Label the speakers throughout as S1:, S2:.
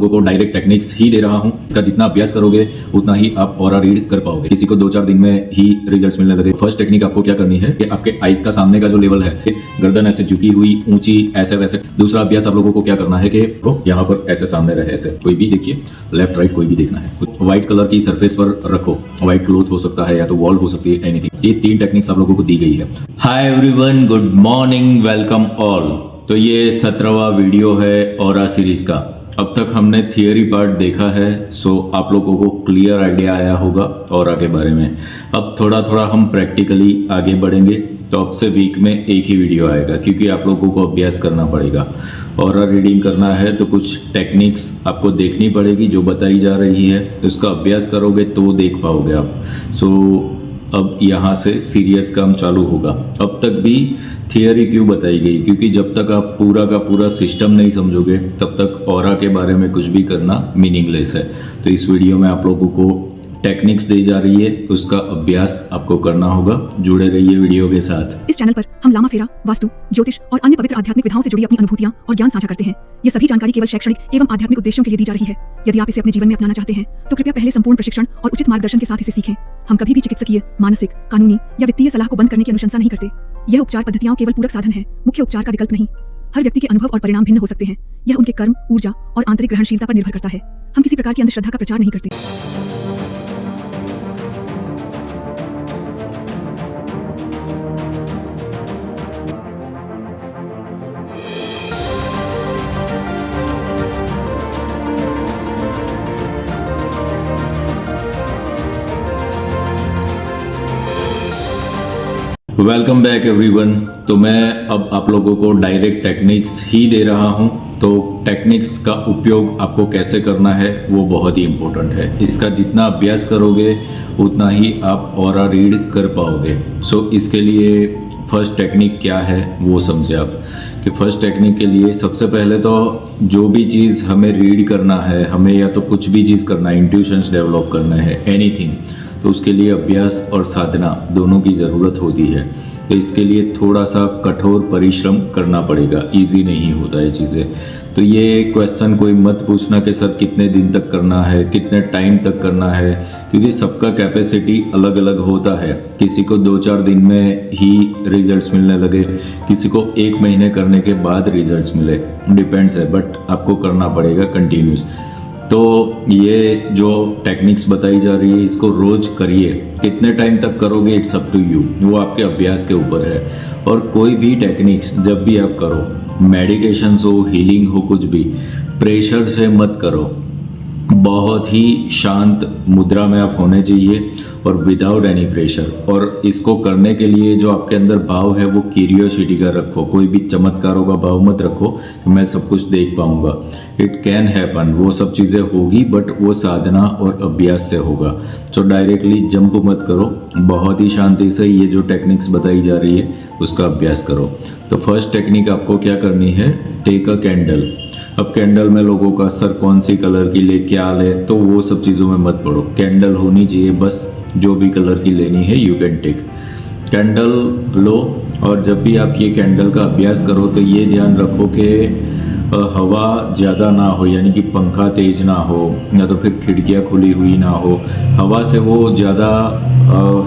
S1: लोगों को direct techniques ही दे रहा हूँ। इसका जितना अभ्यास करोगे उतना ही आप ऑरा रीड कर पाओगे। किसी को 2-4 दिन में ही रिजल्ट्स मिलने लगे। फर्स्ट टेक्निक आपको क्या करनी है कि आपके आईज का सामने का जो लेवल है, गर्दन ऐसे झुकी हुई ऊंची ऐसे वैसे। दूसरा अभ्यास आप लोगों को क्या करना है कि यहाँ पर ऐसे सामने रहे, ऐसे कोई भी देखिए, लेफ्ट राइट कोई भी देखना है। व्हाइट कलर की सरफेस पर रखो, व्हाइट क्लोथ हो सकता है या तो वॉल हो सकती है, एनीथिंग। ये 3 टेक्निक्स आप लोगों को दी गई है। Hi everyone, good morning, welcome all. तो ये 17वां वीडियो है ऑरा सीरीज का। अब तक हमने थियरी पार्ट देखा है, सो आप लोगों को क्लियर आइडिया आया होगा ऑरा के बारे में। अब थोड़ा थोड़ा हम प्रैक्टिकली आगे बढ़ेंगे। तो अब से वीक में एक ही वीडियो आएगा, क्योंकि आप लोगों को अभ्यास करना पड़ेगा। ऑरा रीडिंग करना है तो कुछ टेक्निक्स आपको देखनी पड़ेगी जो बताई जा रही है, तो उसका अभ्यास करोगे तो देख पाओगे आप। अब यहाँ से सीरियस काम चालू होगा। अब तक भी थियरी क्यों बताई गई? क्योंकि जब तक आप पूरा का पूरा सिस्टम नहीं समझोगे तब तक ऑरा के बारे में कुछ भी करना मीनिंगलेस है। तो इस वीडियो में आप लोगों को टेक्निक्स दी जा रही है, उसका अभ्यास आपको करना होगा। जुड़े रहिए वीडियो के साथ।
S2: इस चैनल पर हम लामा फेरा, वास्तु, ज्योतिष और अन्य पवित्र आध्यात्मिक विधाओं से जुड़ी अपनी अनुभूतियां और ज्ञान साझा करते हैं। ये सभी जानकारी केवल शैक्षणिक एवं आध्यात्मिक उद्देश्यों के लिए दी जा रही है। यदि आप इसे अपने जीवन में अपनाना चाहते हैं तो कृपया पहले संपूर्ण प्रशिक्षण और उचित मार्गदर्शन के साथ इसे सीखें। हम कभी भी चिकित्सकीय, मानसिक, कानूनी या वित्तीय सलाह को बंद करने की अनुशंसा नहीं करते। यह उपचार पद्धतियां केवल पूरक साधन है, मुख्य उपचार का विकल्प नहीं। हर व्यक्ति के अनुभव और परिणाम भिन्न हो सकते हैं। यह उनके कर्म, ऊर्जा और आंतरिक ग्रहणशीलता पर निर्भर करता है। हम किसी प्रकार की अंधश्रद्धा का प्रचार नहीं करते।
S1: Welcome back everyone. तो मैं अब आप लोगों को डायरेक्ट टेक्निक्स ही दे रहा हूं। तो टेक्निक्स का उपयोग आपको कैसे करना है वो बहुत ही इम्पोर्टेंट है। इसका जितना अभ्यास करोगे उतना ही आप ऑरा रीड कर पाओगे। इसके लिए फर्स्ट टेक्निक क्या है वो समझे आप। कि फर्स्ट टेक्निक के लिए सबसे पहले तो जो भी चीज़ हमें रीड करना है, हमें या तो कुछ भी चीज़ करना है, इंट्यूशंस डेवलप करना है, एनीथिंग, तो उसके लिए अभ्यास और साधना दोनों की ज़रूरत होती है। तो इसके लिए थोड़ा सा कठोर परिश्रम करना पड़ेगा, इजी नहीं होता है चीज़ें। तो ये क्वेश्चन कोई मत पूछना कि सर कितने दिन तक करना है, कितने टाइम तक करना है, क्योंकि सबका कैपेसिटी अलग अलग होता है। किसी को 2-4 दिन में ही रिजल्ट्स मिलने लगे, किसी को 1 महीने करने के बाद रिजल्ट्स मिले, डिपेंड्स है। बट आपको करना पड़ेगा कंटिन्यूस। तो ये जो टेक्निक्स बताई जा रही है इसको रोज करिए। कितने टाइम तक करोगे इट्स अप टू यू, वो आपके अभ्यास के ऊपर है। और कोई भी टेक्निक्स जब भी आप करो, मेडिटेशन हो, हीलिंग हो, कुछ भी, प्रेशर से मत करो। बहुत ही शांत मुद्रा में आप होने चाहिए और विदाउट एनी प्रेशर। और इसको करने के लिए जो आपके अंदर भाव है वो क्यूरियोसिटी का रखो। कोई भी चमत्कारों का भाव मत रखो कि मैं सब कुछ देख पाऊंगा। इट कैन हैपन, वो सब चीज़ें होगी, बट वो साधना और अभ्यास से होगा। तो डायरेक्टली जंप मत करो, बहुत ही शांति से ये जो टेक्निक्स बताई जा रही है उसका अभ्यास करो। तो फर्स्ट टेक्निक आपको क्या करनी है, टेक अ कैंडल। अब कैंडल में लोगों का सर कौन सी कलर की ले, क्या ले, तो वो सब चीज़ों में मत पड़ो। कैंडल होनी चाहिए, बस जो भी कलर की लेनी है यू कैन टेक। कैंडल लो और जब भी आप ये कैंडल का अभ्यास करो तो ये ध्यान रखो कि हवा ज़्यादा ना हो, यानी कि पंखा तेज ना हो या तो फिर खिड़कियाँ खुली हुई ना हो। हवा से वो ज़्यादा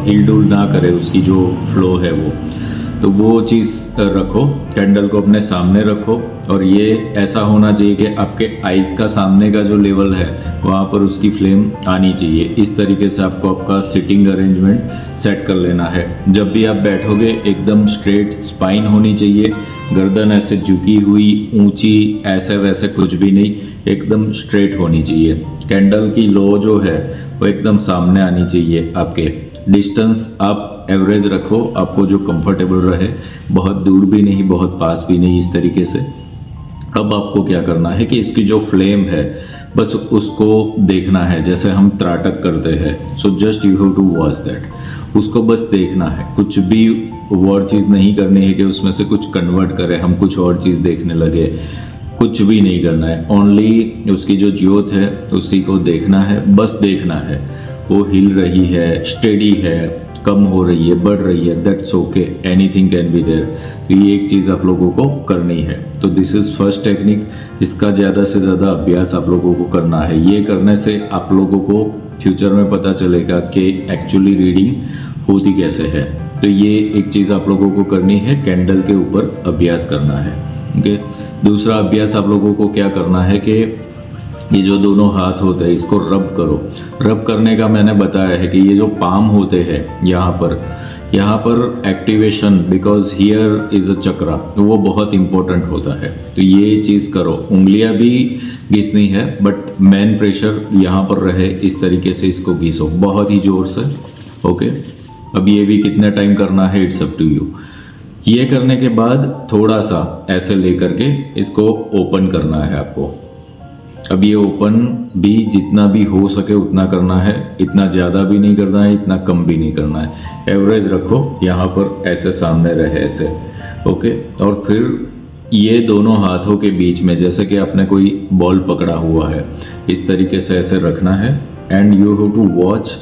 S1: हिल डुल ना करे, उसकी जो फ्लो है वो चीज़ रखो। कैंडल को अपने सामने रखो और ये ऐसा होना चाहिए कि आपके आइज़ का सामने का जो लेवल है वहाँ पर उसकी फ्लेम आनी चाहिए। इस तरीके से आपको आपका सिटिंग अरेंजमेंट सेट कर लेना है। जब भी आप बैठोगे एकदम स्ट्रेट स्पाइन होनी चाहिए, गर्दन ऐसे झुकी हुई ऊंची ऐसे वैसे कुछ भी नहीं, एकदम स्ट्रेट होनी चाहिए। कैंडल की लो जो है वो एकदम सामने आनी चाहिए आपके। डिस्टेंस आप एवरेज रखो, आपको जो कंफर्टेबल रहे, बहुत दूर भी नहीं बहुत पास भी नहीं, इस तरीके से। अब आपको क्या करना है कि इसकी जो फ्लेम है बस उसको देखना है, जैसे हम त्राटक करते हैं। So just you have to watch that, उसको बस देखना है। कुछ भी और चीज़ नहीं करनी है कि उसमें से कुछ कन्वर्ट करें, हम कुछ और चीज़ देखने लगे। कुछ भी नहीं करना है, ओनली उसकी जो ज्योत है उसी को देखना है, बस देखना है। वो हिल रही है, स्टेडी है, कम हो रही है, बढ़ रही है, that's okay, anything can be there. तो ये एक चीज़ आप लोगों को करनी है। तो दिस इज़ फर्स्ट टेक्निक। इसका ज़्यादा से ज़्यादा अभ्यास आप लोगों को करना है। ये करने से आप लोगों को फ्यूचर में पता चलेगा कि एक्चुअली रीडिंग होती कैसे है। तो ये एक चीज़ आप लोगों को करनी है, कैंडल के ऊपर अभ्यास करना है। ओके, दूसरा अभ्यास आप लोगों को क्या करना है कि ये जो दोनों हाथ होते हैं इसको रब करो। रब करने का मैंने बताया है कि ये जो पाम होते हैं यहाँ पर activation, because here is a chakra, वो बहुत इंपॉर्टेंट होता है। तो ये चीज़ करो। उंगलियां भी घिसनी है, बट मेन प्रेशर यहाँ पर रहे, इस तरीके से इसको घिसो बहुत ही ज़ोर से। ओके, अब ये भी कितना टाइम करना है, इट्स अप टू यू। ये करने के बाद थोड़ा सा ऐसे लेकर के इसको ओपन करना है आपको। अब ये ओपन भी जितना भी हो सके उतना करना है, इतना ज़्यादा भी नहीं करना है, इतना कम भी नहीं करना है। एवरेज रखो, यहाँ पर ऐसे सामने रहे ऐसे। ओके, और फिर ये दोनों हाथों के बीच में जैसे कि आपने कोई बॉल पकड़ा हुआ है, इस तरीके से ऐसे रखना है। And you have to watch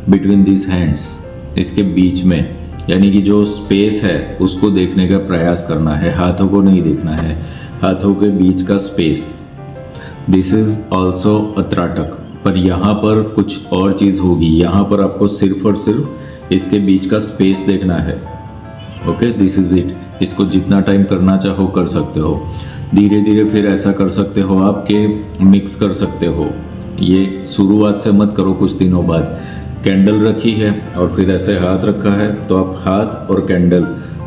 S1: between this hands, इसके बीच में, यानी कि जो स्पेस है उसको देखने का प्रयास करना है, हाथों को नहीं देखना है, हाथों के बीच का space. This is also a trataka, पर यहाँ पर कुछ और चीज़ होगी। यहाँ पर आपको सिर्फ और सिर्फ इसके बीच का स्पेस देखना है। Okay, this is it. इसको जितना टाइम करना चाहो कर सकते हो। धीरे धीरे फिर ऐसा कर सकते हो आप कि मिक्स कर सकते हो। ये शुरुआत से मत करो, कुछ दिनों बाद। कैंडल रखी है और फिर ऐसे हाथ रखा है, तो आप हाथ और कैंडल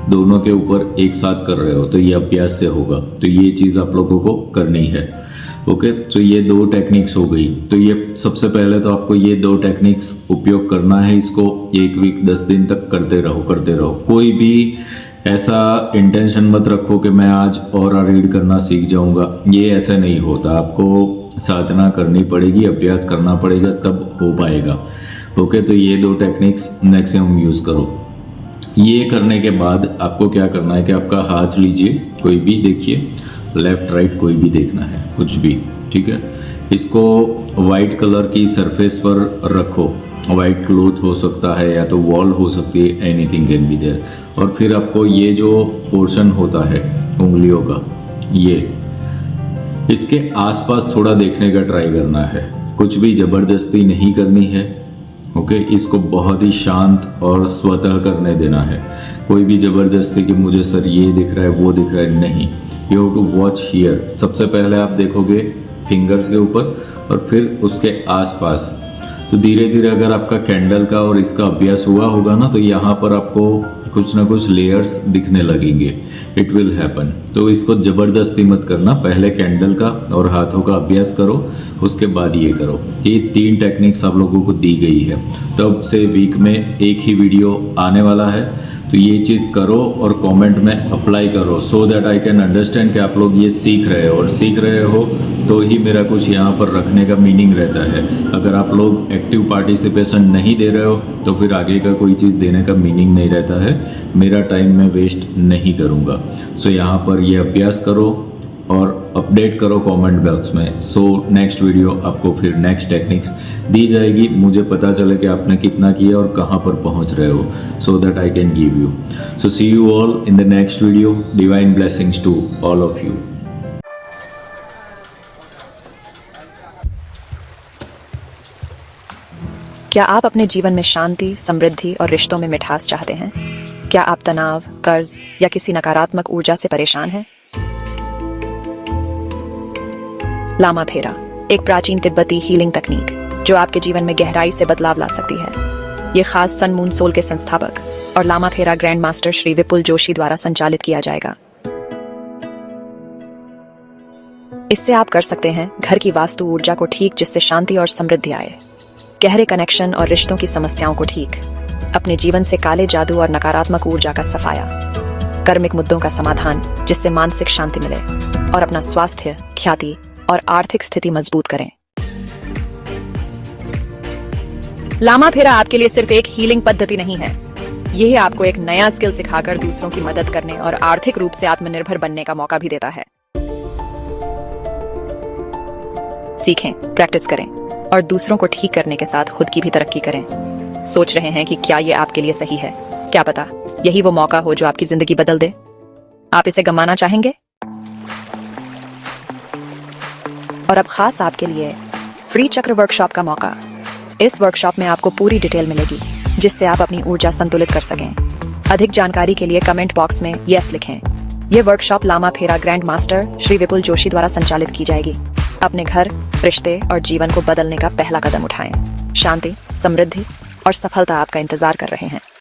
S1: दोनों के ऊपर एक साथ कर रहे हो, तो ये अभ्यास से होगा। तो ये चीज़ आप लोगों को करनी है। ओके, तो ये दो टेक्निक्स हो गई। तो ये सबसे पहले तो आपको ये दो टेक्निक्स उपयोग करना है। इसको 1 वीक 10 दिन तक करते रहो। कोई भी ऐसा इंटेंशन मत रखो कि मैं आज ऑरा रीड करना सीख जाऊंगा। ये ऐसा नहीं होता, आपको साधना करनी पड़ेगी, अभ्यास करना पड़ेगा, तब हो पाएगा। ओके, तो ये दो टेक्निक्स मैक्सिमम यूज़ करो। ये करने के बाद आपको क्या करना है कि आपका हाथ लीजिए, कोई भी देखिए, लेफ्ट राइट कोई भी देखना है, कुछ भी, ठीक है। इसको वाइट कलर की सरफेस पर रखो। वाइट क्लोथ हो सकता है या तो वॉल हो सकती है, एनीथिंग कैन बी देयर। और फिर आपको ये जो पोर्शन होता है उंगलियों का, ये इसके आसपास थोड़ा देखने का ट्राई करना है। कुछ भी ज़बरदस्ती नहीं करनी है। ओके, इसको बहुत ही शांत और स्वतः करने देना है। कोई भी ज़बरदस्ती कि मुझे सर ये दिख रहा है, वो दिख रहा है, नहीं। You have to watch here. सबसे पहले आप देखोगे फिंगर्स के ऊपर और फिर उसके आसपास। तो धीरे धीरे अगर आपका कैंडल का और इसका अभ्यास हुआ होगा ना, तो यहाँ पर आपको कुछ ना कुछ लेयर्स दिखने लगेंगे। It will happen. तो इसको ज़बरदस्ती मत करना, पहले कैंडल का और हाथों का अभ्यास करो, उसके बाद ये करो। ये 3 टेक्निक्स आप लोगों को दी गई है। तब से वीक में एक ही वीडियो आने वाला है, तो ये चीज़ करो और कमेंट में अप्लाई करो, सो दैट आई कैन अंडरस्टैंड कि आप लोग ये सीख रहे हो। और सीख रहे हो तो ही मेरा कुछ यहाँ पर रखने का मीनिंग रहता है। अगर आप लोग एक्टिव पार्टिसिपेशन नहीं दे रहे हो तो फिर आगे का कोई चीज़ देने का मीनिंग नहीं रहता है। मेरा टाइम मैं वेस्ट नहीं करूँगा। सो यहाँ पर ये अभ्यास करो और अपडेट करो कमेंट बॉक्स में। सो नेक्स्ट वीडियो आपको फिर नेक्स्ट टेक्निक्स दी जाएगी, मुझे पता चले कि आपने कितना किया और कहाँ पर पहुँच रहे हो, so that I can give you. So see you all in the next video. Divine blessings to all of you.
S3: क्या आप अपने जीवन में शांति, समृद्धि और रिश्तों में मिठास चाहते हैं? क्या आप तनाव, कर्ज या किसी नकारात्मक ऊर्जा से परेशान हैं? लामा फेरा, एक प्राचीन तिब्बती हीलिंग तकनीक जो आपके जीवन में गहराई से बदलाव ला सकती है। ये खास सन मून सोल के संस्थापक और लामा फेरा ग्रैंड मास्टर श्री विपुल जोशी द्वारा संचालित किया जाएगा। इससे आप कर सकते हैं घर की वास्तु ऊर्जा को ठीक, जिससे शांति और समृद्धि आए, गहरे कनेक्शन और रिश्तों की समस्याओं को ठीक, अपने जीवन से काले जादू और नकारात्मक ऊर्जा का सफाया, कर्मिक मुद्दों का समाधान जिससे मानसिक शांति मिले, और अपना स्वास्थ्य, ख्याति और आर्थिक स्थिति मजबूत करें। लामा फेरा आपके लिए सिर्फ एक हीलिंग पद्धति नहीं है, यह आपको एक नया स्किल सिखाकर दूसरों की मदद करने और आर्थिक रूप से आत्मनिर्भर बनने का मौका भी देता है। सीखें, प्रैक्टिस करें और दूसरों को ठीक करने के साथ खुद की भी तरक्की करें। सोच रहे हैं कि क्या ये आपके लिए सही है? क्या पता यही वो मौका हो जो आपकी जिंदगी बदल दे। आप इसे गंवाना चाहेंगे? और अब खास आपके लिए फ्री चक्र वर्कशॉप का मौका। इस वर्कशॉप में आपको पूरी डिटेल मिलेगी जिससे आप अपनी ऊर्जा संतुलित कर सकें। अधिक जानकारी के लिए कमेंट बॉक्स में यस लिखें। यह वर्कशॉप लामा फेरा ग्रैंड मास्टर श्री विपुल जोशी द्वारा संचालित की जाएगी। अपने घर, रिश्ते और जीवन को बदलने का पहला कदम उठाएं। शांति, समृद्धि और सफलता आपका इंतजार कर रहे हैं।